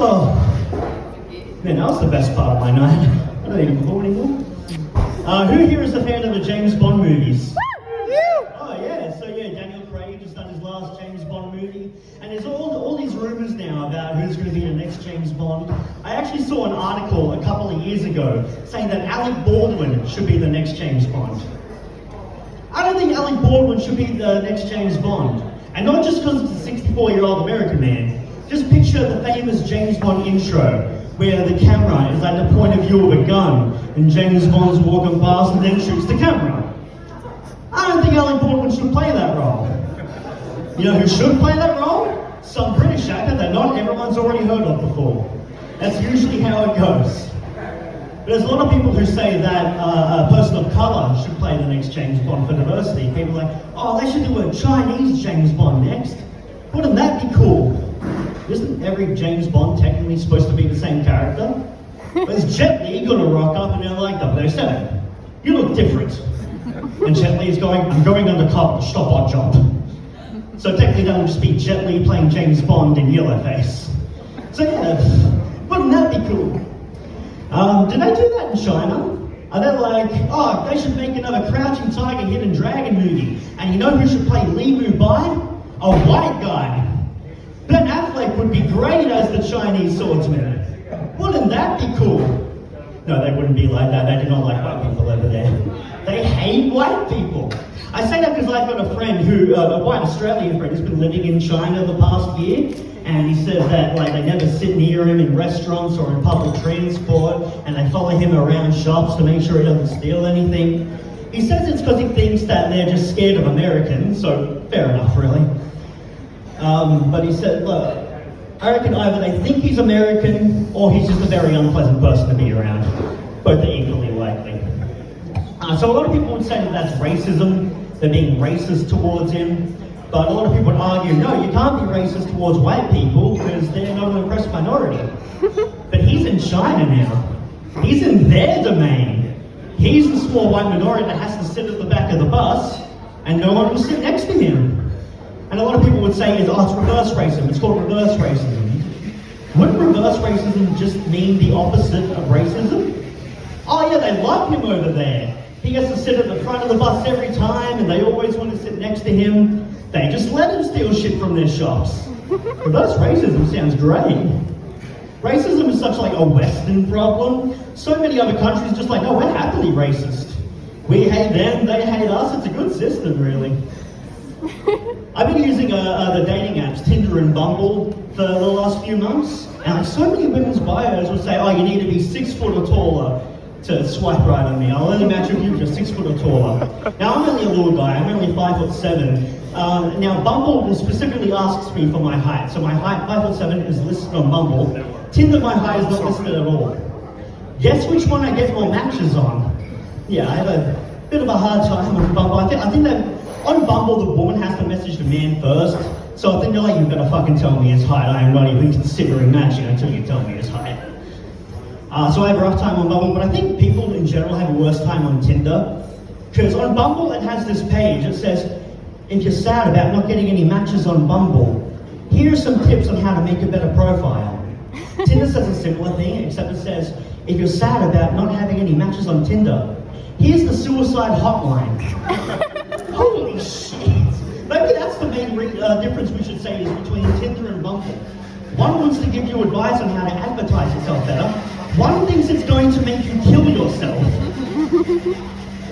Oh, man, that was the best part of my night. I don't even recall anymore. Who here is a fan of the James Bond movies? Oh yeah, so yeah, Daniel Craig just done his last James Bond movie, and there's all these rumors now about who's going to be the next James Bond. I actually saw an article a couple of years ago saying that Alec Baldwin should be the next James Bond. I don't think Alec Baldwin should be the next James Bond, and not just because it's a 64-year-old American man. Just picture the famous James Bond intro, where the camera is at the point of view of a gun, and James Bond's walking past and then shoots the camera. I don't think Alec Baldwin should play that role. You know who should play that role? Some British actor that not everyone's already heard of before. That's usually how it goes. There's a lot of people who say that a person of colour should play the next James Bond for diversity. People are like, oh, they should do a Chinese James Bond next. Wouldn't that be cool? Isn't every James Bond technically supposed to be the same character? Where's Jet Li gonna rock up and they're like, 007, you look different. And Jet Li's going, I'm going undercover, stopwatch job. So technically that would just be Jet Li playing James Bond in Yellowface. So yeah, wouldn't that be cool? Did they do that in China? Are they like, oh, they should make another Crouching Tiger, Hidden Dragon movie. And you know who should play Li Mu Bai? A white guy. Ben Affleck would be great as the Chinese swordsman. Wouldn't that be cool? No, they wouldn't be like that. They do not like white people over there. They hate white people. I say that because I've got a friend who, a white Australian friend, who's been living in China the past year, and he says that like they never sit near him in restaurants or in public transport, and they follow him around shops to make sure he doesn't steal anything. He says it's because he thinks that they're just scared of Americans, so fair enough, really. But he said, look, I reckon either they think he's American or he's just a very unpleasant person to be around. Both are equally likely. So a lot of people would say that that's racism, they're being racist towards him. But a lot of people would argue, no, you can't be racist towards white people because they're not an oppressed minority. But he's in China now. He's in their domain. He's the small white minority that has to sit at the back of the bus and no one will sit next to him. And a lot of people would say, oh, it's reverse racism. It's called reverse racism. Wouldn't reverse racism just mean the opposite of racism? Oh yeah, they love him over there. He gets to sit at the front of the bus every time and they always want to sit next to him. They just let him steal shit from their shops. Reverse racism sounds great. Racism is such like a Western problem. So many other countries just like, oh, we're happily racist. We hate them, they hate us. It's a good system, really. I've been using the dating apps, Tinder and Bumble, for the last few months, and like so many women's bios will say, oh, you need to be 6 foot or taller to swipe right on me. I'll only match with you if you're 6 foot or taller. Now, I'm only a little guy, I'm only 5'7". Now, Bumble specifically asks me for my height, so my height, 5'7", is listed on Bumble. Tinder, my height is not listed at all. Guess which one I get more matches on? Yeah, I have a bit of a hard time on Bumble. I think that on Bumble, the woman has to message the man first. So I think they're like, you better fucking tell me his height. I am not even considering matching until you tell me his height. So I have a rough time on Bumble, but I think people in general have a worse time on Tinder. Because on Bumble, it has this page that says, if you're sad about not getting any matches on Bumble, here are some tips on how to make a better profile. Tinder says a similar thing, except it says, if you're sad about not having any matches on Tinder, here's the suicide hotline. Holy shit! Maybe that's the main difference we should say is between Tinder and Bumble. One wants to give you advice on how to advertise yourself better. One thinks it's going to make you kill yourself.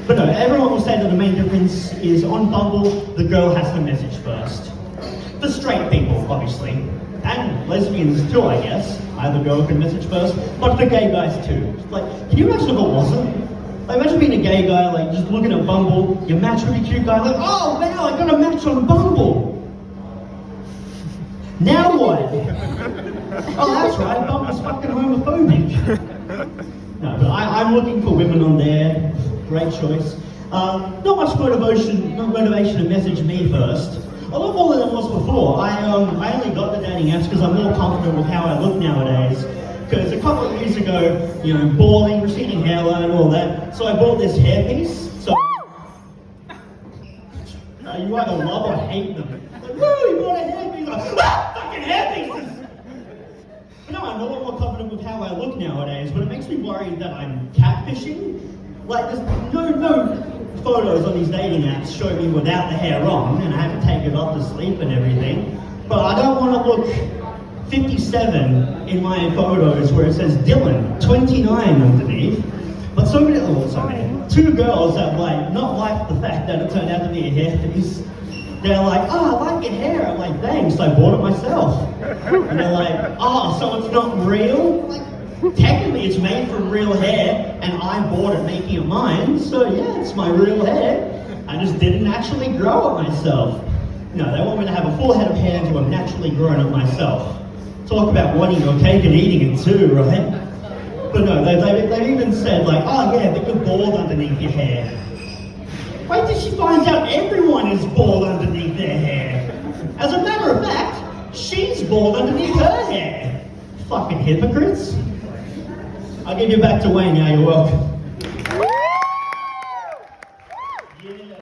But no, everyone will say that the main difference is on Bumble, the girl has to message first. For straight people, obviously. And lesbians too, I guess. Either girl can message first, but for gay guys too. Like, can you imagine if it wasn't? Like, imagine being a gay guy, like, just looking at Bumble, you match with a cute guy, like, oh, wow, I got a match on Bumble. Now what? Oh, that's right, Bumble's fucking homophobic. No, but I'm looking for women on there. Great choice. Not much motivation to message me first. A lot more than it was before. I only got the dating apps because I'm more confident with how I look nowadays. Because a couple of years ago, you know, balding, receding hairline and all that, so I bought this hairpiece. So you either love or hate them. Like, woo, you bought a hairpiece. Like, fucking hairpieces! No, I'm a lot more confident with how I look nowadays, but it makes me worried that I'm catfishing. Like, there's no photos on these dating apps show me without the hair on, and I have to take it off to sleep and everything. But I don't want to look 57 in my photos where it says Dylan, 29 underneath. But so many, two girls have like not liked the fact that it turned out to be a hair piece. They're like, oh, I like your hair. I'm like, thanks, I bought it myself. And they're like, oh, so it's not real? Like, technically it's made from real hair, and I bought it making it mine, so yeah, it's my real hair. I just didn't actually grow it myself. No, they want me to have a full head of hair until I'm naturally growing it myself. Talk about wanting your cake and eating it too, right? But no, they've even said like, oh yeah, but you're bald underneath your hair. Wait till she finds out everyone is bald underneath their hair. As a matter of fact, she's bald underneath her hair. Fucking hypocrites. I'll give you back to Wayne now, you're welcome.